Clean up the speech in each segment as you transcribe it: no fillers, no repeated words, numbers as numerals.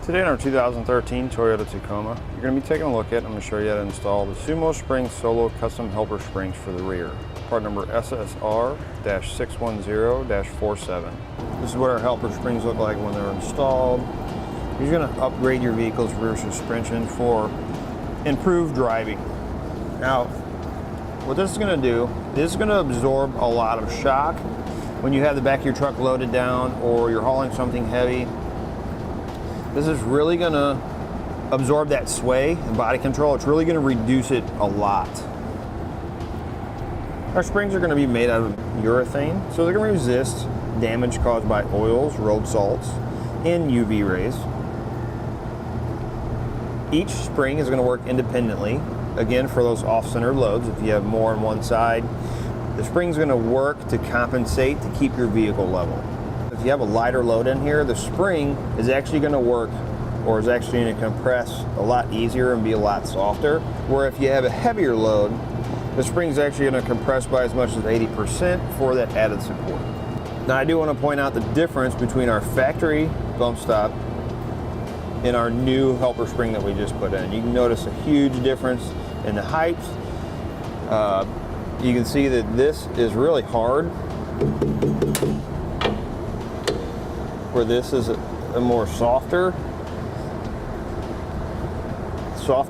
Today in our 2013 Toyota Tacoma, you're going to be taking a look at, I'm going to show you how to install the SumoSprings Solo Custom Helper Springs for the rear. Part number SSR-610-47. This is what our helper springs look like when they're installed. You're going to upgrade your vehicle's rear suspension for improved driving. Now, what this is going to do, this is going to absorb a lot of shock when you have the back of your truck loaded down or you're hauling something heavy. This is really going to absorb that sway and body control. It's really going to reduce it a lot. Our springs are going to be made out of urethane, so they're going to resist damage caused by oils, road salts, and UV rays. Each spring is going to work independently, again for those off-center loads. If you have more on one side, the spring's going to work to compensate to keep your vehicle level. If you have a lighter load in here, the spring is actually going to work, or is actually going to compress a lot easier and be a lot softer. Where if you have a heavier load, the spring's actually going to compress by as much as 80% for that added support. Now I do want to point out the difference between our factory bump stop and our new helper spring that we just put in. You can notice a huge difference in the height. You can see that this is really hard, where this is a more softer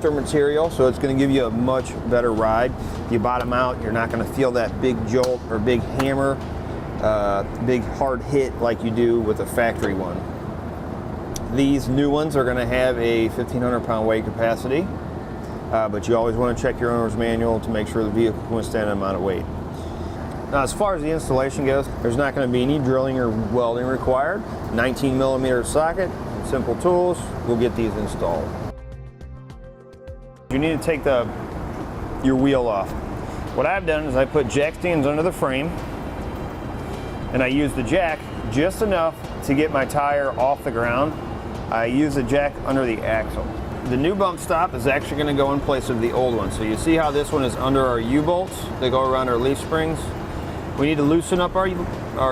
material, so it's going to give you a much better ride. If you bottom out, you're not going to feel that big jolt or big hammer, big hard hit like you do with a factory one. These new ones are going to have a 1,500 pound weight capacity, but you always want to check your owner's manual to make sure the vehicle can withstand that amount of weight. Now, as far as the installation goes, there's not going to be any drilling or welding required. 19mm socket, simple tools, we'll get these installed. You need to take your wheel off. What I've done is I put jack stands under the frame, and I use the jack just enough to get my tire off the ground. I use the jack under the axle. The new bump stop is actually going to go in place of the old one. So you see how this one is under our U-bolts that go around our leaf springs? We need to loosen up our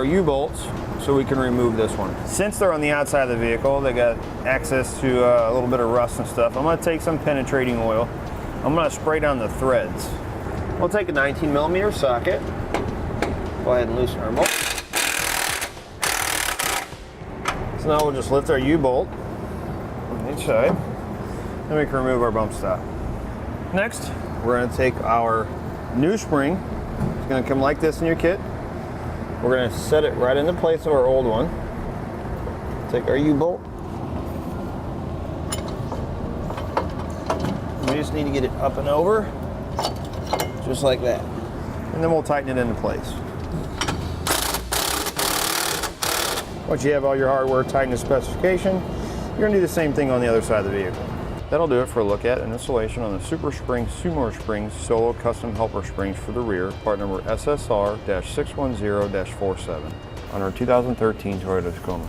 U-bolts so we can remove this one. Since they're on the outside of the vehicle, they got access to a little bit of rust and stuff. I'm going to take some penetrating oil. I'm going to spray down the threads. We'll take a 19mm socket. Go ahead and loosen our bolt. So now we'll just lift our U-bolt on each side, and we can remove our bump stop. Next, we're going to take our new spring. It's going to come like this in your kit. We're going to set it right into place of our old one. Take our U-bolt. We just need to get it up and over, just like that. And then we'll tighten it into place. Once you have all your hardware tightened to specification, you're going to do the same thing on the other side of the vehicle. That'll do it for a look at an installation on the SuperSprings SumoSprings Solo Custom Helper Springs for the rear, part number SSR-610-47 on our 2013 Toyota Tacoma.